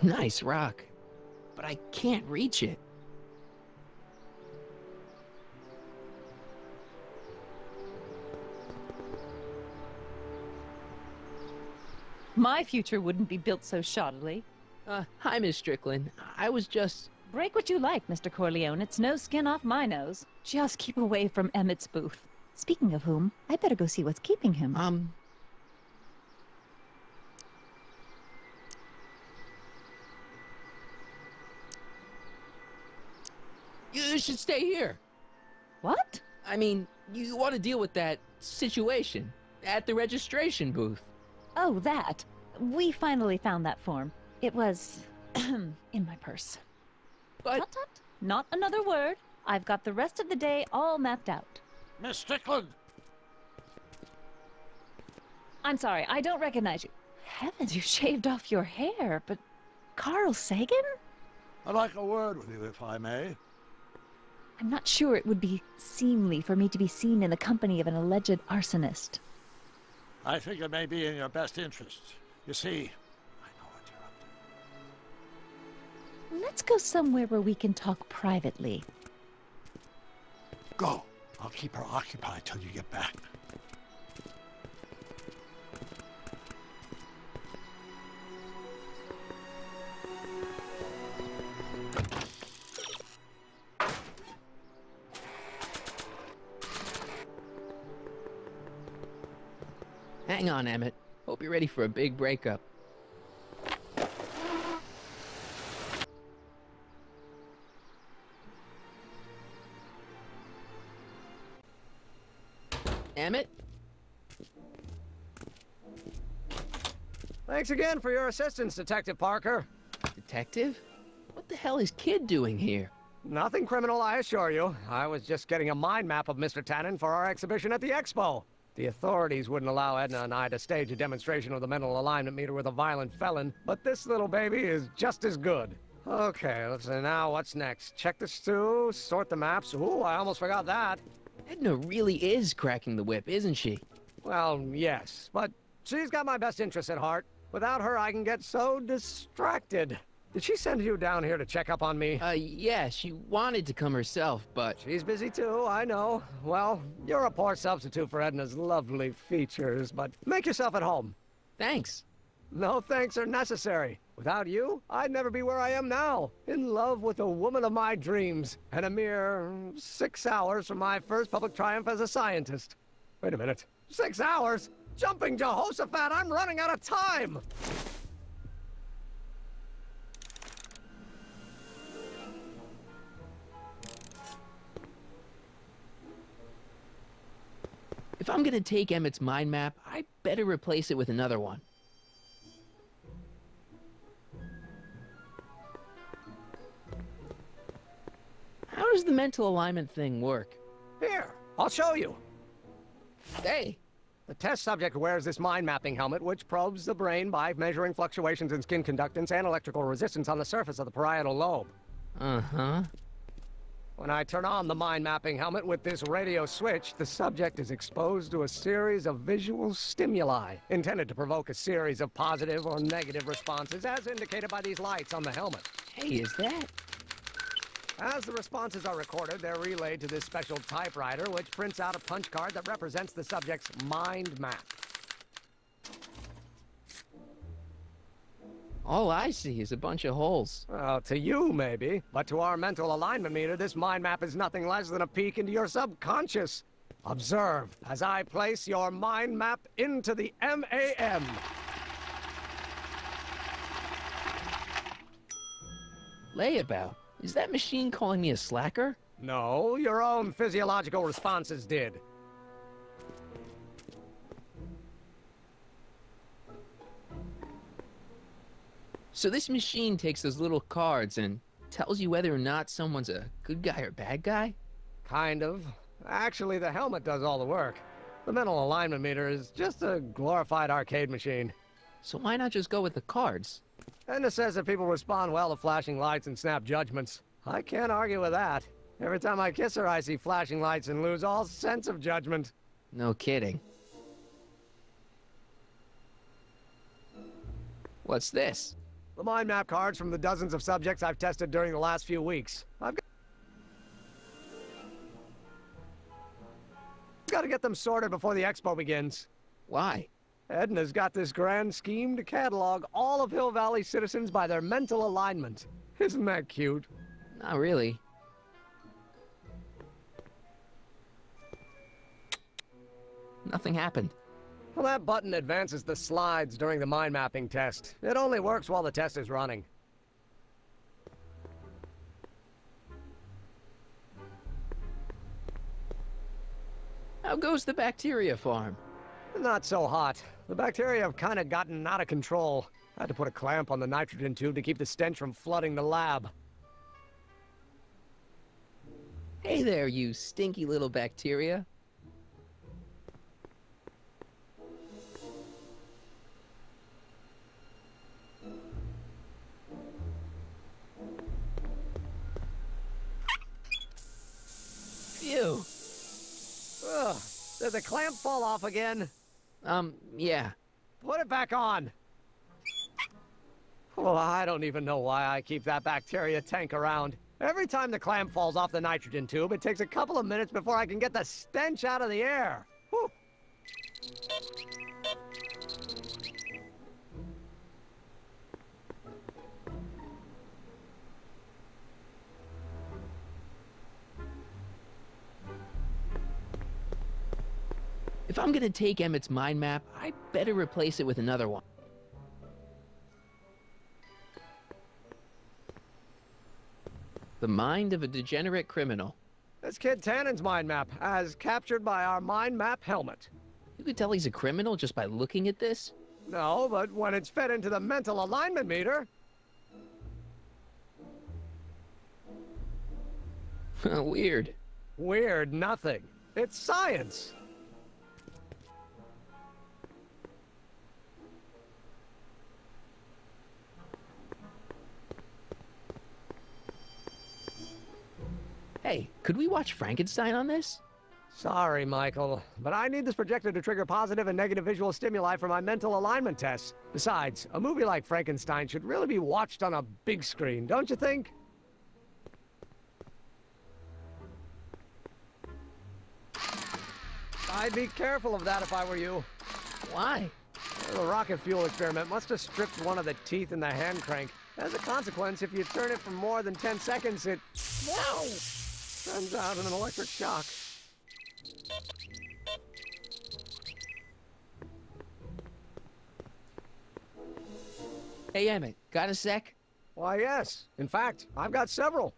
Nice rock, but I can't reach it. My future wouldn't be built so shoddily. Hi, Miss Strickland. I was just... Break what you like, Mr. Corleone. It's no skin off my nose. Just keep away from Emmett's booth. Speaking of whom, I better go see what's keeping him. You should stay here. What? I mean, you want to deal with that situation at the registration booth. Oh, that. We finally found that form. It was... in my purse. But... Tut tut. Not another word. I've got the rest of the day all mapped out. Miss Strickland! I'm sorry, I don't recognize you. Heavens, you shaved off your hair, but... Carl Sagan? I'd like a word with you, if I may. I'm not sure it would be seemly for me to be seen in the company of an alleged arsonist. I think it may be in your best interest. You see, I know what you're up to. Let's go somewhere where we can talk privately. Go. I'll keep her occupied till you get back. Hang on, Emmett. Hope you're ready for a big breakup. Emmett? Thanks again for your assistance, Detective Parker. Detective? What the hell is Kid doing here? Nothing criminal, I assure you. I was just getting a mind map of Mr. Tannen for our exhibition at the Expo. The authorities wouldn't allow Edna and I to stage a demonstration of the mental alignment meter with a violent felon, but this little baby is just as good. Okay, let's see now what's next. Check the stew, sort the maps. Ooh, I almost forgot that. Edna really is cracking the whip, isn't she? Well, yes, but she's got my best interests at heart. Without her, I can get so distracted. Did she send you down here to check up on me? Yeah, she wanted to come herself, but... She's busy too, I know. Well, you're a poor substitute for Edna's lovely features, but make yourself at home. Thanks. No thanks are necessary. Without you, I'd never be where I am now, in love with the woman of my dreams, and a mere 6 hours from my first public triumph as a scientist. Wait a minute. 6 hours? Jumping Jehoshaphat, I'm running out of time! If I'm gonna take Emmett's mind map, I better replace it with another one. How does the mental alignment thing work? Here, I'll show you. Hey! The test subject wears this mind mapping helmet, which probes the brain by measuring fluctuations in skin conductance and electrical resistance on the surface of the parietal lobe. Uh-huh. When I turn on the mind mapping helmet with this radio switch, the subject is exposed to a series of visual stimuli, intended to provoke a series of positive or negative responses, as indicated by these lights on the helmet. Hey, is that... As the responses are recorded, they're relayed to this special typewriter, which prints out a punch card that represents the subject's mind map. All I see is a bunch of holes. Well, to you, maybe. But to our mental alignment meter, this mind map is nothing less than a peek into your subconscious. Observe as I place your mind map into the MAM. Layabout. Is that machine calling me a slacker? No, your own physiological responses did. So this machine takes those little cards and tells you whether or not someone's a good guy or bad guy? Kind of. Actually, the helmet does all the work. The mental alignment meter is just a glorified arcade machine. So why not just go with the cards? Edna says that people respond well to flashing lights and snap judgments. I can't argue with that. Every time I kiss her, I see flashing lights and lose all sense of judgment. No kidding. What's this? The mind map cards from the dozens of subjects I've tested during the last few weeks. I've got to get them sorted before the expo begins. Why? Edna's got this grand scheme to catalog all of Hill Valley citizens by their mental alignment. Isn't that cute? Not really. Nothing happened. Well, that button advances the slides during the mind mapping test. It only works while the test is running. How goes the bacteria farm? Not so hot. The bacteria have kind of gotten out of control. I had to put a clamp on the nitrogen tube to keep the stench from flooding the lab. Hey there, you stinky little bacteria. Phew. Ugh. Did the clamp fall off again? Yeah. Put it back on. Well, I don't even know why I keep that bacteria tank around. Every time the clamp falls off the nitrogen tube, it takes a couple of minutes before I can get the stench out of the air. Whew. If I'm gonna take Emmett's mind map, I better replace it with another one. The mind of a degenerate criminal. That's Kid Tannen's mind map, as captured by our mind map helmet. You could tell he's a criminal just by looking at this? No, but when it's fed into the mental alignment meter... Weird. Weird nothing. It's science. Hey, could we watch Frankenstein on this? Sorry, Michael, but I need this projector to trigger positive and negative visual stimuli for my mental alignment tests. Besides, a movie like Frankenstein should really be watched on a big screen, don't you think? I'd be careful of that if I were you. Why? The rocket fuel experiment must have stripped one of the teeth in the hand crank. As a consequence, if you turn it for more than 10 seconds, it... Whoa! Sends out an electric shock. Hey, Emmett, got a sec? Why, yes. In fact, I've got several.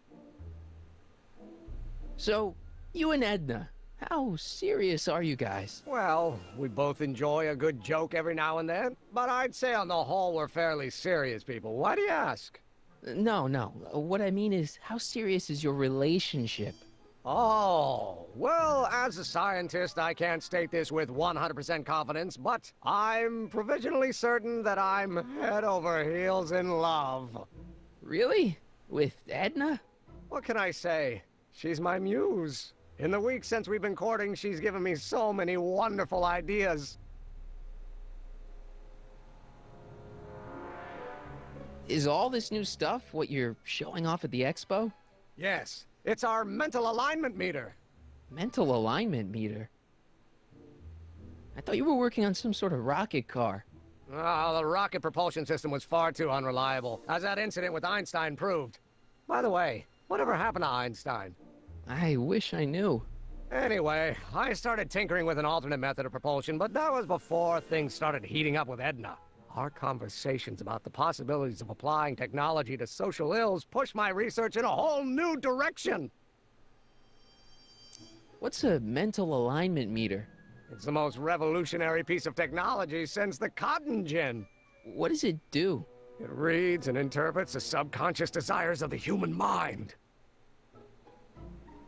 So, you and Edna, how serious are you guys? Well, we both enjoy a good joke every now and then, but I'd say on the whole we're fairly serious people. Why do you ask? No. What I mean is, how serious is your relationship? Oh, well, as a scientist, I can't state this with 100% confidence, but I'm provisionally certain that I'm head over heels in love. Really? With Edna? What can I say? She's my muse. In the weeks since we've been courting, she's given me so many wonderful ideas. Is all this new stuff what you're showing off at the expo? Yes, it's our mental alignment meter. Mental alignment meter? I thought you were working on some sort of rocket car. Oh, the rocket propulsion system was far too unreliable, as that incident with Einstein proved. By the way, whatever happened to Einstein? I wish I knew. Anyway, I started tinkering with an alternate method of propulsion, but that was before things started heating up with Edna. Our conversations about the possibilities of applying technology to social ills pushed my research in a whole new direction. What's a mental alignment meter? It's the most revolutionary piece of technology since the cotton gin. What does it do? It reads and interprets the subconscious desires of the human mind.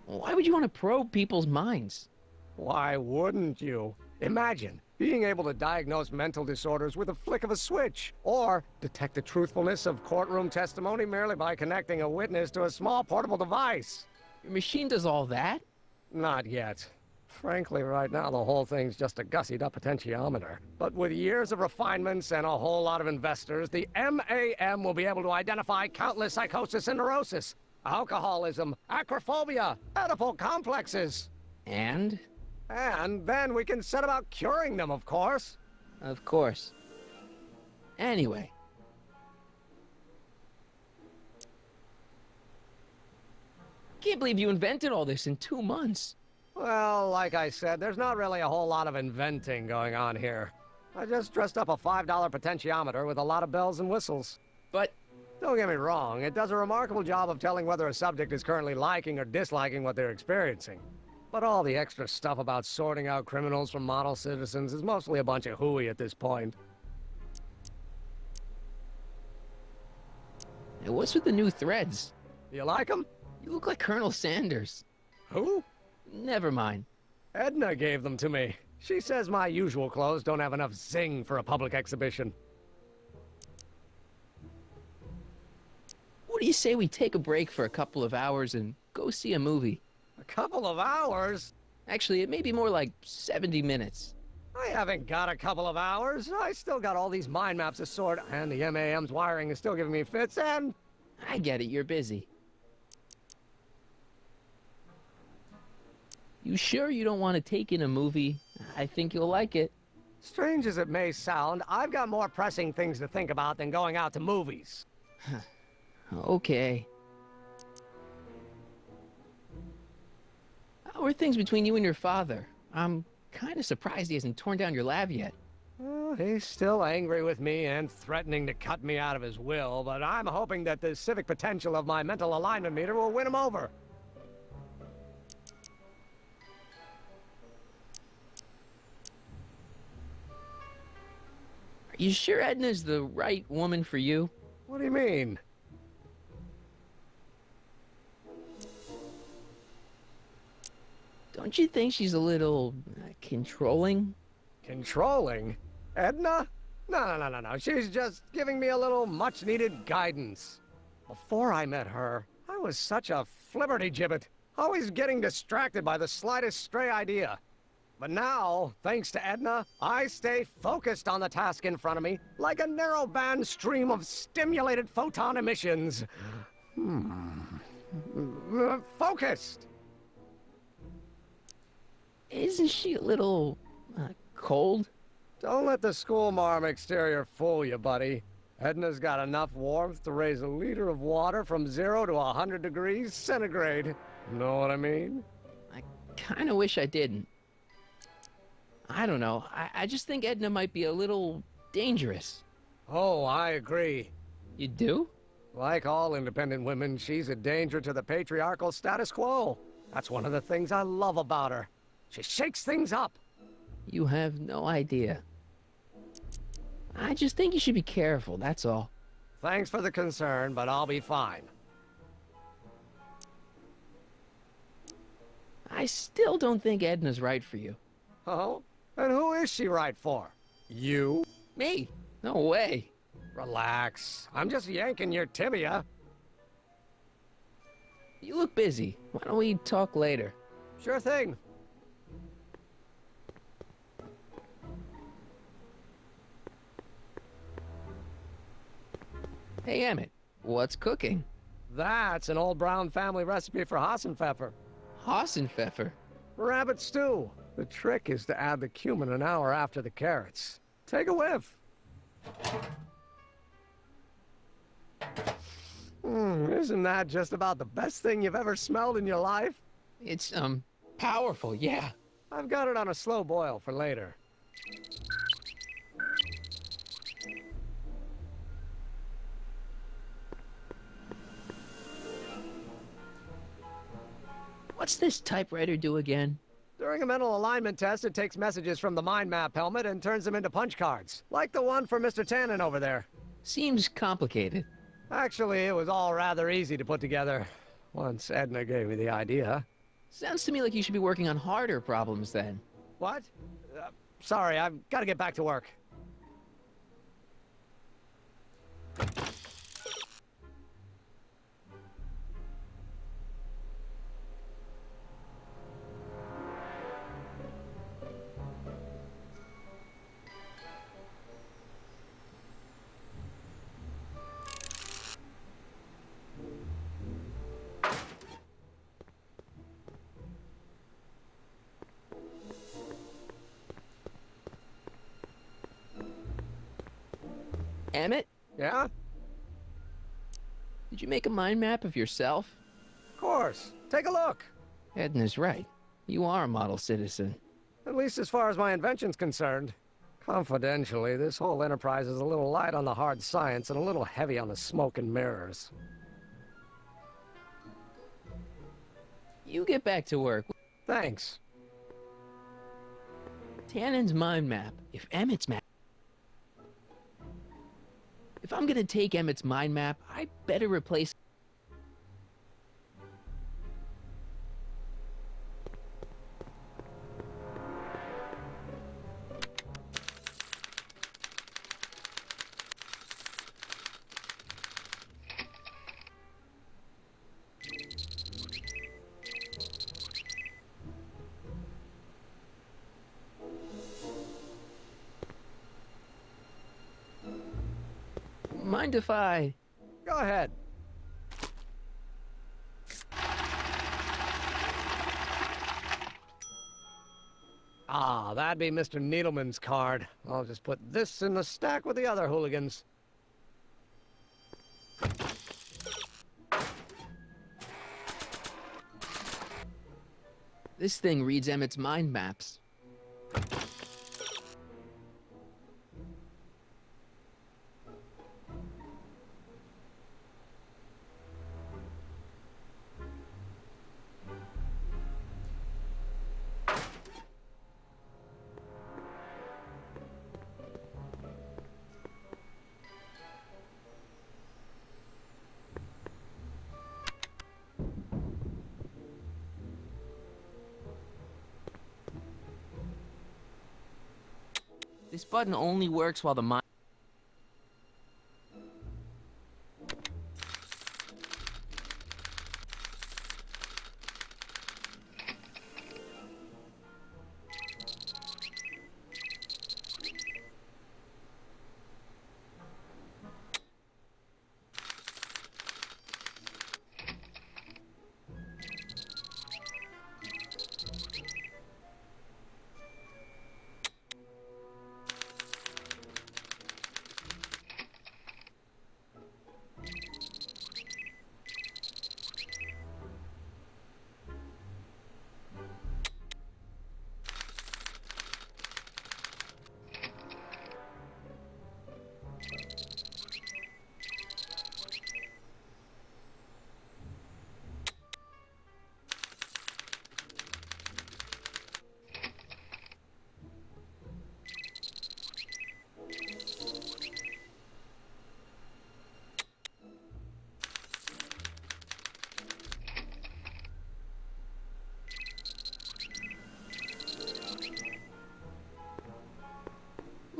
Why would you want to probe people's minds? Why wouldn't you? Imagine being able to diagnose mental disorders with a flick of a switch, or detect the truthfulness of courtroom testimony merely by connecting a witness to a small portable device. Your machine does all that? Not yet. Frankly, right now, the whole thing's just a gussied-up potentiometer. But with years of refinements and a whole lot of investors, the MAM will be able to identify countless psychosis and neurosis, alcoholism, acrophobia, Oedipal complexes. And? And then we can set about curing them, of course. Of course. Anyway. Can't believe you invented all this in 2 months. Well, like I said, there's not really a whole lot of inventing going on here. I just dressed up a $5 potentiometer with a lot of bells and whistles. But... Don't get me wrong, it does a remarkable job of telling whether a subject is currently liking or disliking what they're experiencing. But all the extra stuff about sorting out criminals from model citizens is mostly a bunch of hooey at this point. Hey, what's with the new threads? You like them? You look like Colonel Sanders. Who? Never mind. Edna gave them to me. She says my usual clothes don't have enough zing for a public exhibition. What do you say we take a break for a couple of hours and go see a movie? A couple of hours? Actually, it may be more like 70 minutes. I haven't got a couple of hours. I still got all these mind maps to sort, and the MAM's wiring is still giving me fits, and... I get it, you're busy. You sure you don't want to take in a movie? I think you'll like it. Strange as it may sound, I've got more pressing things to think about than going out to movies. Okay. How are things between you and your father? I'm kind of surprised he hasn't torn down your lab yet. Well, he's still angry with me and threatening to cut me out of his will, but I'm hoping that the civic potential of my mental alignment meter will win him over. Are you sure Edna's the right woman for you? What do you mean? Don't you think she's a little controlling? Controlling? Edna? No. She's just giving me a little much-needed guidance. Before I met her, I was such a flibberty-gibbet, always getting distracted by the slightest stray idea. But now, thanks to Edna, I stay focused on the task in front of me, like a narrow-band stream of stimulated photon emissions. Focused! Isn't she a little cold? Don't let the schoolmarm exterior fool you, buddy. Edna's got enough warmth to raise a liter of water from 0 to 100 degrees centigrade. Know what I mean? I kind of wish I didn't. I don't know. I just think Edna might be a little dangerous. Oh, I agree. You do? Like all independent women, she's a danger to the patriarchal status quo. That's one of the things I love about her. She shakes things up. You have no idea. I just think you should be careful, that's all. Thanks for the concern, but I'll be fine. I still don't think Edna's right for you. Oh? And who is she right for? You? Me? No way. Relax. I'm just yanking your tibia. You look busy. Why don't we talk later? Sure thing. Hey, Emmett, what's cooking? That's an old Brown family recipe for Hassenpfeffer. Hassenpfeffer? Rabbit stew. The trick is to add the cumin an hour after the carrots. Take a whiff. Isn't that just about the best thing you've ever smelled in your life? It's, powerful, yeah. I've got it on a slow boil for later. What's this typewriter do again? During a mental alignment test, it takes messages from the mind map helmet and turns them into punch cards. Like the one for Mr. Tannen over there. Seems complicated. Actually, it was all rather easy to put together. Once Edna gave me the idea. Sounds to me like you should be working on harder problems then. What? Sorry, I've got to get back to work. Emmett, Yeah? did you make a mind map of yourself? Of course. Take a look. Edna's right. You are a model citizen. At least as far as my invention's concerned. Confidentially, this whole enterprise is a little light on the hard science and a little heavy on the smoke and mirrors. You get back to work. Thanks. Tannen's mind map. If Emmett's map... If I'm gonna take Emmett's mind map, I better replace... Mind if I... Go ahead. Ah, that'd be Mr. Needleman's card. I'll just put this in the stack with the other hooligans. This thing reads Emmett's mind maps. This button only works while the mind...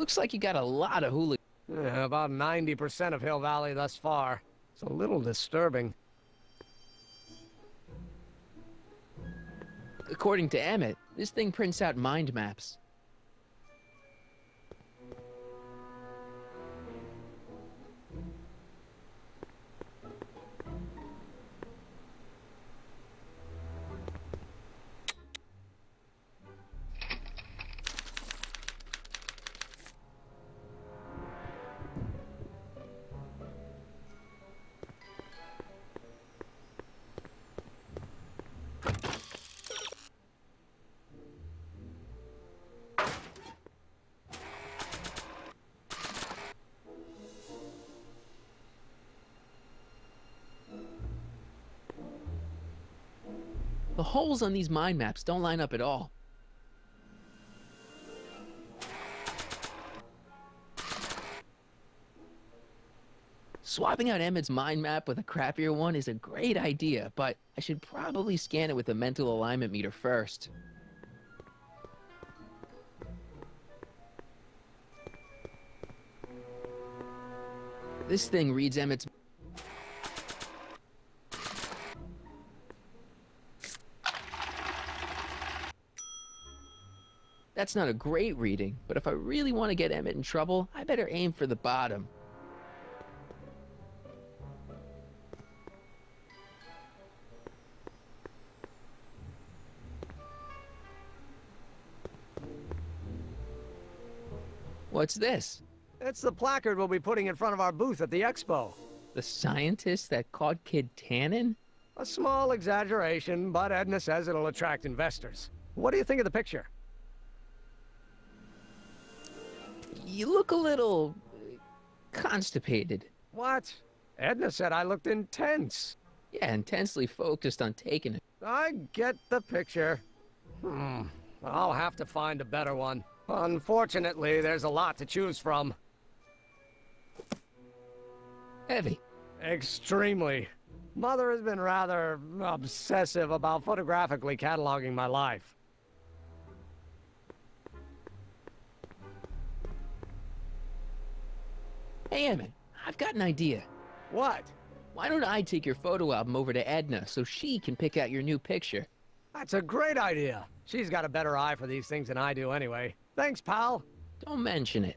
Looks like you got a lot of hooligans. Yeah, about 90% of Hill Valley thus far. It's a little disturbing. According to Emmett, this thing prints out mind maps. The holes on these mind maps don't line up at all. Swapping out Emmett's mind map with a crappier one is a great idea, but I should probably scan it with a mental alignment meter first. This thing reads Emmett's... That's not a great reading, but if I really want to get Emmett in trouble, I better aim for the bottom. What's this? It's the placard we'll be putting in front of our booth at the expo. The scientist that caught Kid Tannen? A small exaggeration, but Edna says it'll attract investors. What do you think of the picture? You look a little... constipated. What? Edna said I looked intense. Yeah, intensely focused on taking it. I get the picture. I'll have to find a better one. Unfortunately, there's a lot to choose from. Heavy. Extremely. Mother has been rather obsessive about photographically cataloging my life. Hey, Emmett, I've got an idea. What? Why don't I take your photo album over to Edna so she can pick out your new picture? That's a great idea. She's got a better eye for these things than I do anyway. Thanks, pal. Don't mention it.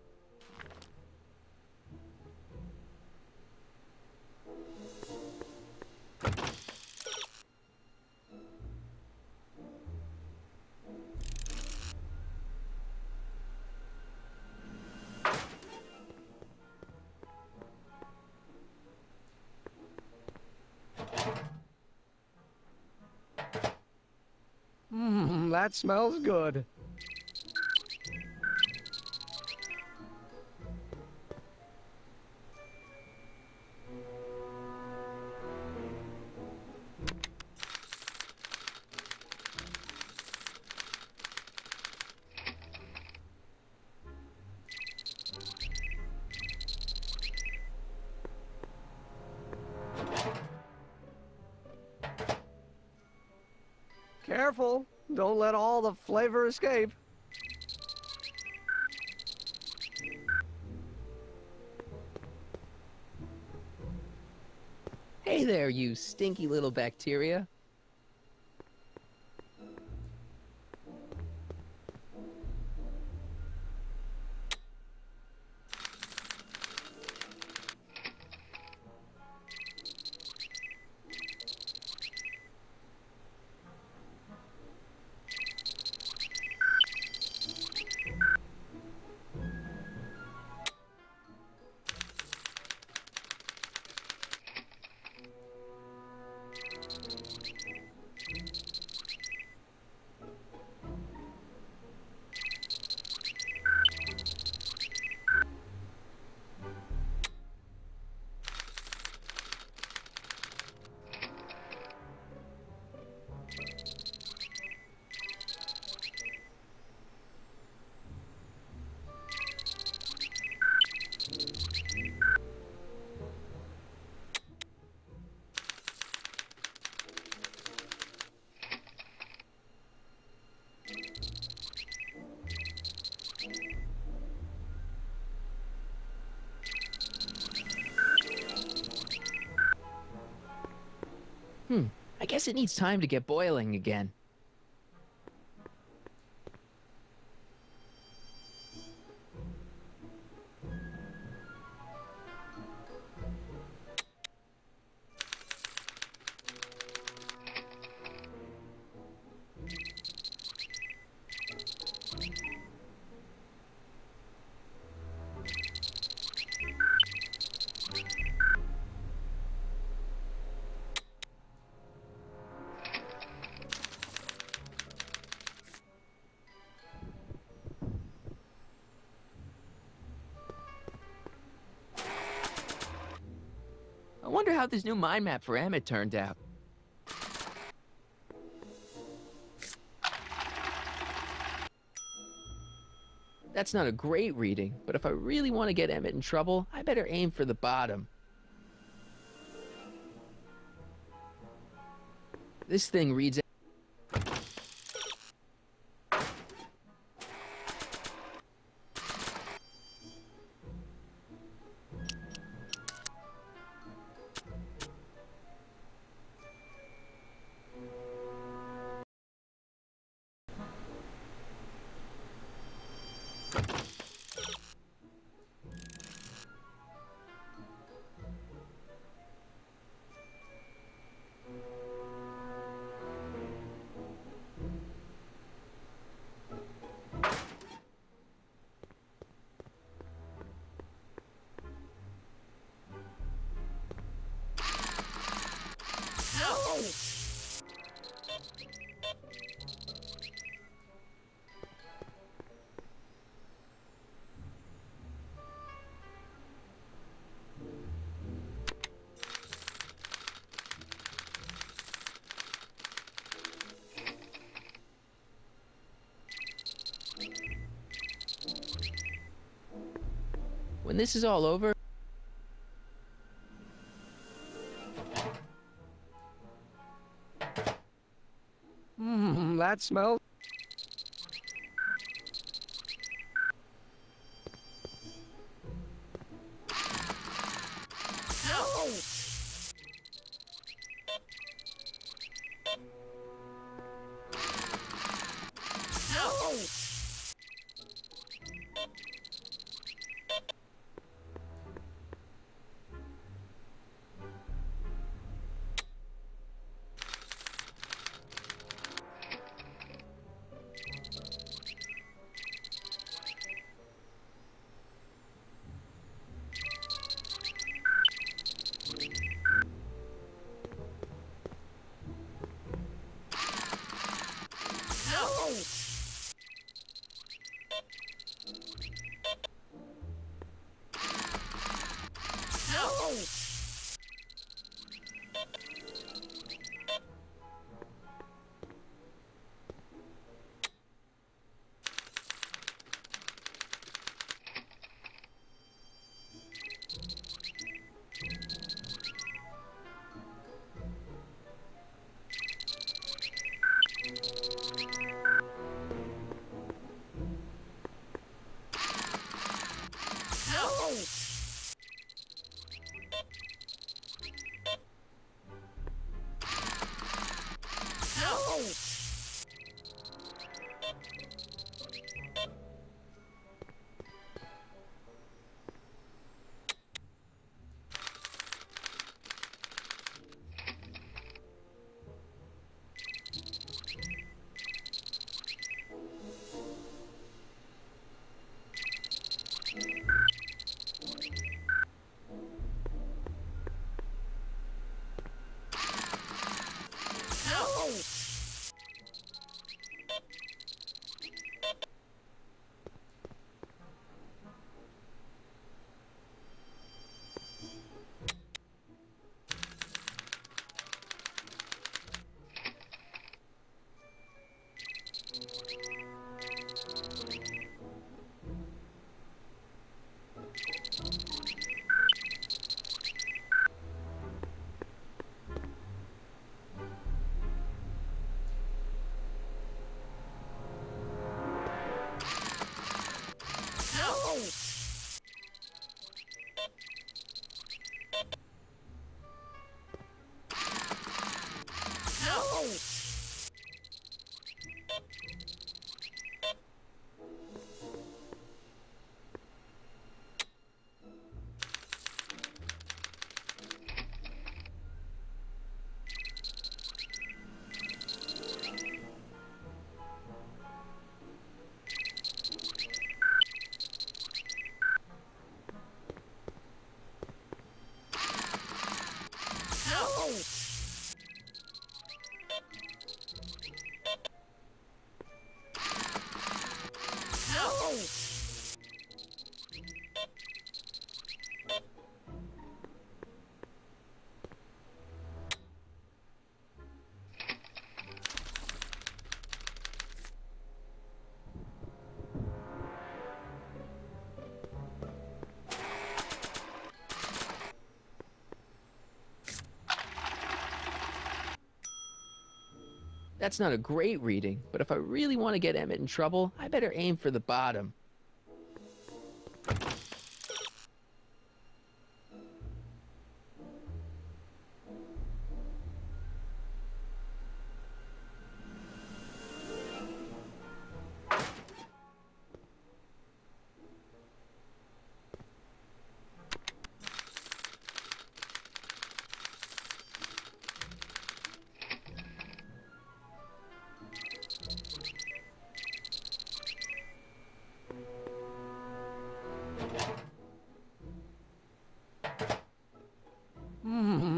That smells good. Careful. Don't let all the flavor escape. Hey there, you stinky little bacteria. I guess it needs time to get boiling again. I wonder how this new mind map for Emmett turned out. That's not a great reading, but if I really want to get Emmett in trouble, I better aim for the bottom. This thing reads... When this is all over... That smells... That's not a great reading, but if I really want to get Emmett in trouble, I better aim for the bottom.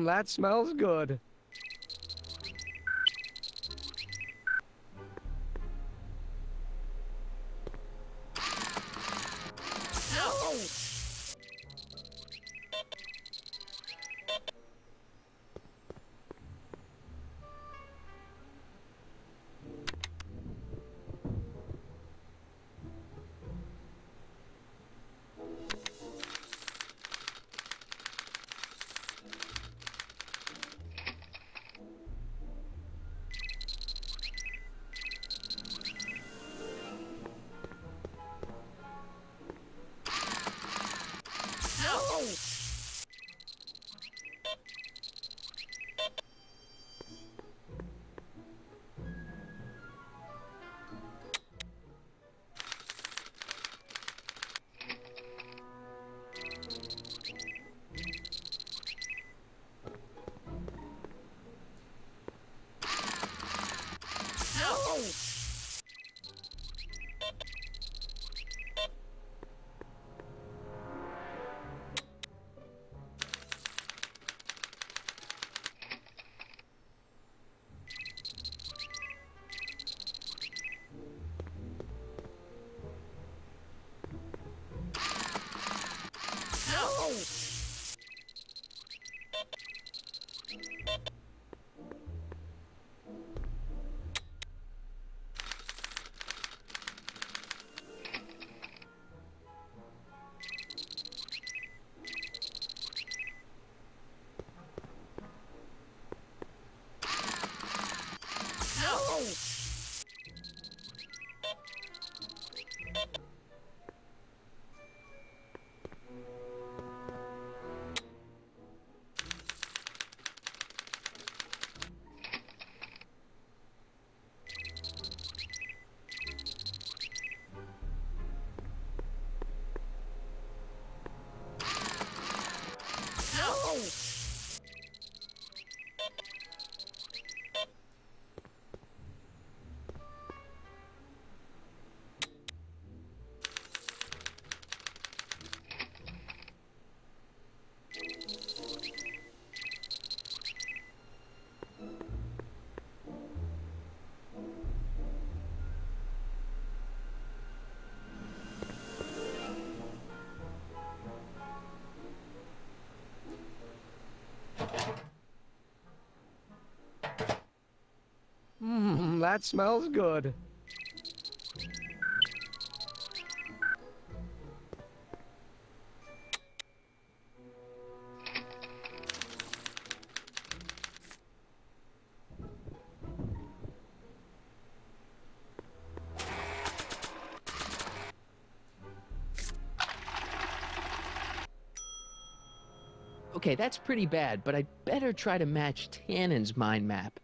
That smells good. That smells good. Okay, that's pretty bad, but I'd better try to match Tannen's mind map.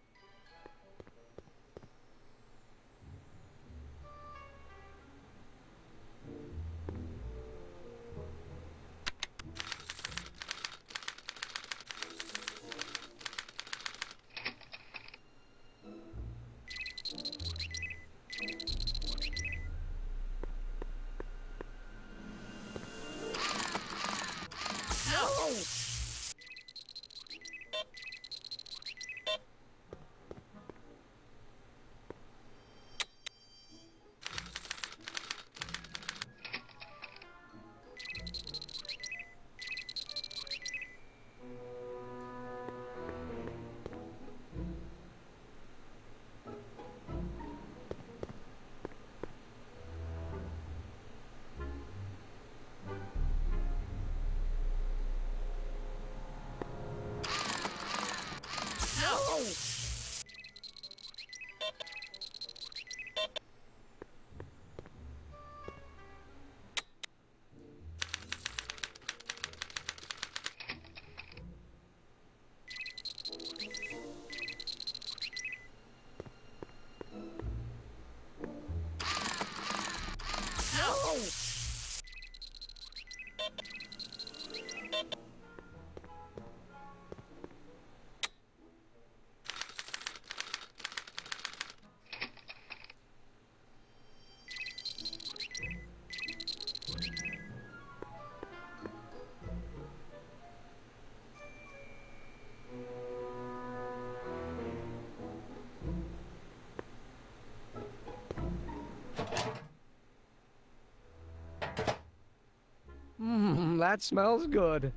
That smells good.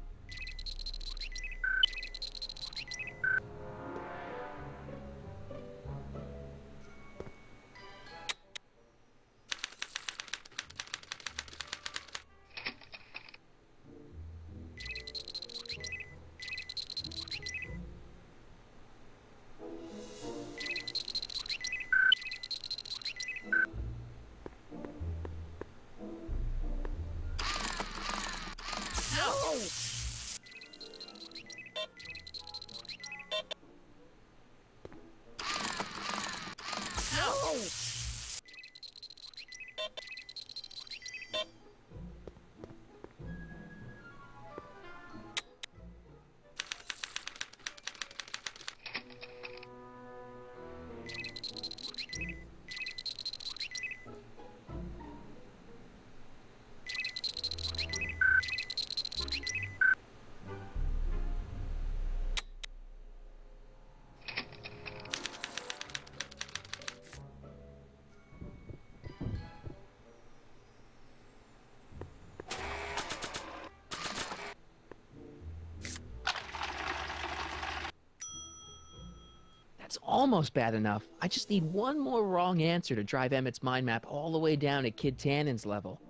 almost bad enough. I just need one more wrong answer to drive Emmett's mind map all the way down to Kid Tannen's level.